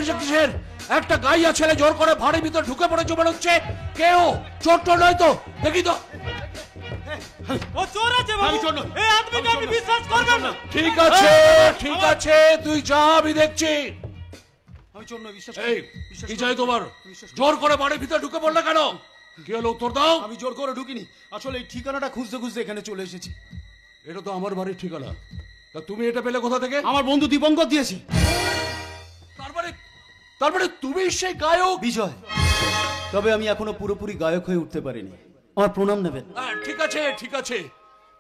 তামাশা কিসের? একটা গাইয়া ছেলে জোর করে ভাড়ির ভিতর ঢুকে পড়েছে মনে হচ্ছে। কেউ চোর টোর নয় তো? দেখি তো। ও চোর আছে বাবু। এই আদমিকে আপনি বিশ্বাস করবেন না। ঠিক আছে ঠিক আছে, তুই যা, আমি দেখছি। আমি চোর নই, বিশ্বাস এই কি চাই তোমার? জোর করে বাড়ির ভিতরে ঢুকে পড়লে কেন? কি হলো, উত্তর দাও। আমি জোর করে ঢুকিনি, আসলে এই ঠিকানাটা খুঁজতে খুঁজতে এখানে চলে এসেছি। এটা তো আমার বাড়ির ঠিকানা, তা তুমি এটা পেলে কোথা থেকে? আমার বন্ধু দীপঙ্কর দিয়েছে। তারপরে তুমি সেই গায়ক বিজয়। তবে আমি এখনো পুরোপুরি গায়ক হয়ে উঠতে পারিনি, আমার প্রণাম নেবেন। ঠিক আছে ঠিক আছে,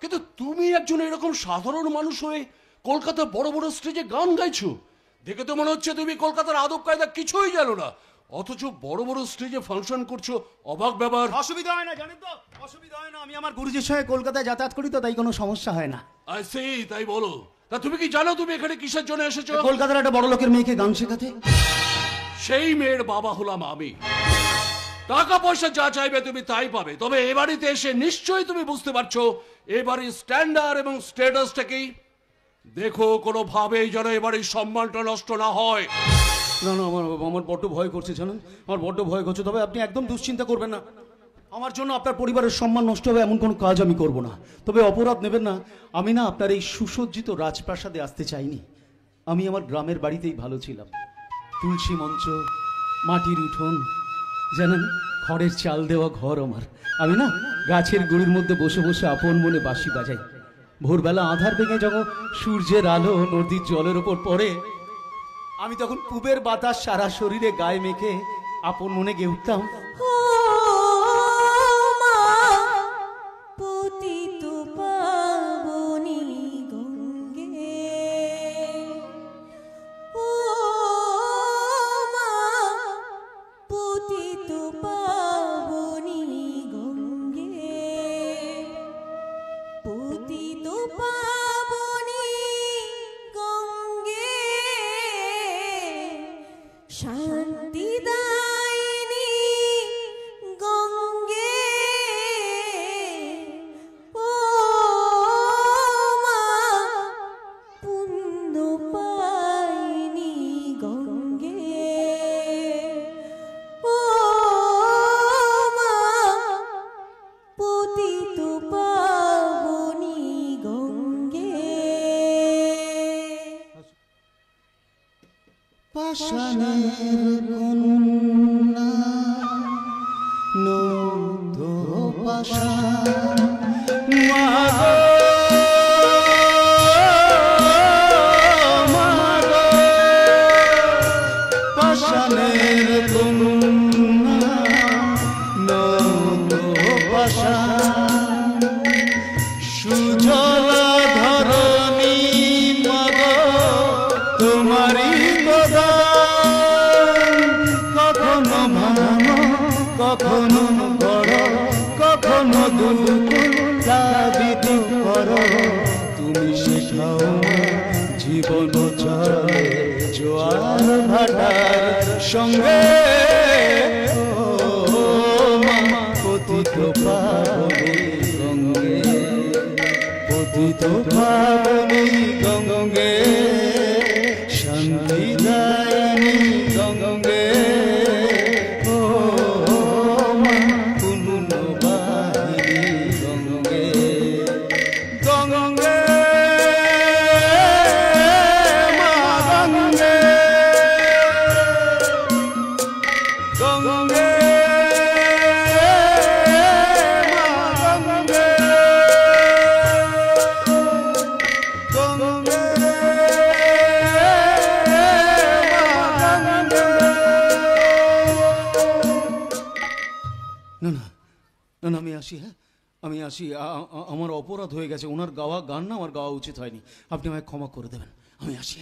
কিন্তু তুমি একজন এরকম সাধারণ মানুষ হয়ে কলকাতার বড় বড় স্টেজে গান গাইছো, দেখে তো মনে হচ্ছে তুমি কলকাতার আদব কায়দা কিছুই জানো না, অথচ বড় বড় স্টেজে ফাংশন করছো। অবাক ব্যাপার। অসুবিধা হয় না জানেন তো, অসুবিধা হয় না। আমি আমার গুরুজির সঙ্গে কলকাতায় যাতায়াত করি তো, তাই কোনো সমস্যা হয় না। তাই বলো। তা তুমি কি জানো তুমি এখানে কিসের জন্য এসেছো? কলকাতার একটা বড় লোকের মেয়েকে গান শেখাতে। সেই মেয়ের বাবা হলাম আমি। টাকা পয়সা যা চাইবে তুমি তাই পাবে, তবে এ বাড়িতে এসে নিশ্চয়ই তুমি বুঝতে পারছো এ বাড়ির স্ট্যান্ডার্ড এবং স্ট্যাটাসটা কি। দেখো কোনোভাবেই যেন এ বাড়ির সম্মানটা নষ্ট না হয়। না না, আমার বড্ড ভয় করছে জানেন, আমার বড্ড ভয় করছে। তবে আপনি একদম দুশ্চিন্তা করবেন না, আমার জন্য আপনার পরিবারের সম্মান নষ্ট হবে এমন কোনো কাজ আমি করব না। তবে অপরাধ নেবেন না, আমি না আপনার এই সুসজ্জিত রাজপ্রাসাদে আসতে চাইনি। আমি আমার গ্রামের বাড়িতেই ভালো ছিলাম। তুলসী মঞ্চ, মাটির উঠোন, জানেন খড়ের চাল দেওয়া ঘর আমার। আমি না গাছের গুড়ির মধ্যে বসে বসে আপন মনে বাঁশি বাজাই। ভোরবেলা আধার ভেঙে যখন সূর্যের আলো নদীর জলের ওপর পড়ে, আমি তখন পুবের বাতাস সারা শরীরে গায়ে মেখে আপন মনে গেয়ে উঠতাম, আমার অপরাধ হয়ে গেছে। ওনার গাওয়া গান না আমার গাওয়া উচিত হয়নি, আপনি আমায় ক্ষমা করে দেবেন। আমি আসি।